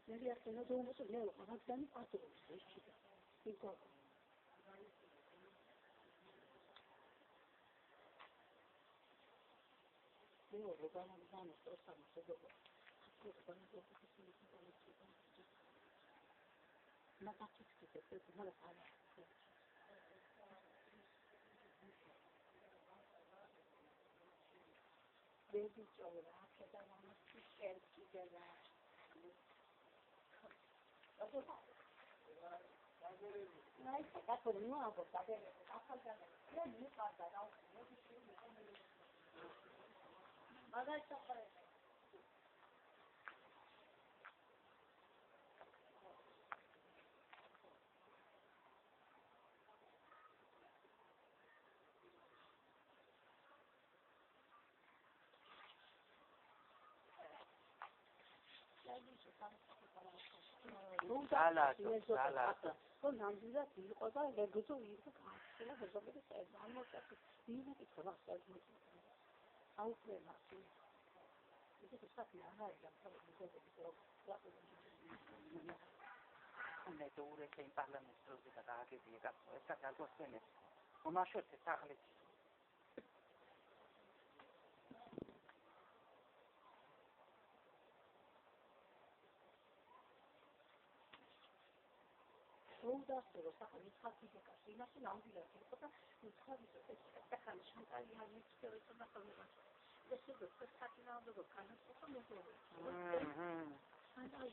Nereye attığına doğmusu ne yok. Anaklarını atıyoruz. İlk oldu. Ne oldu? Bana bir tane sorsanız. Bana doğru ما تعطيك تكتب مرة على بيجي جورا كذا ما تشيل كذا لا يتكلم ما أبغى بعدين أخذ لا نقعد على ماذا تقول كل عندنا في القضاء لجزء يبقى كده بالظبط ده عمره دي خلاص أو في المعصية إذا تشتكي عنها ne dure che in Parlamento si da che dica è stata la questione una scelta tale Ruda se lo sa con il fatto che casina si non vi la cosa il fatto che sta cancellando la mia storia da cosa adesso questo sta tirando con canna come andai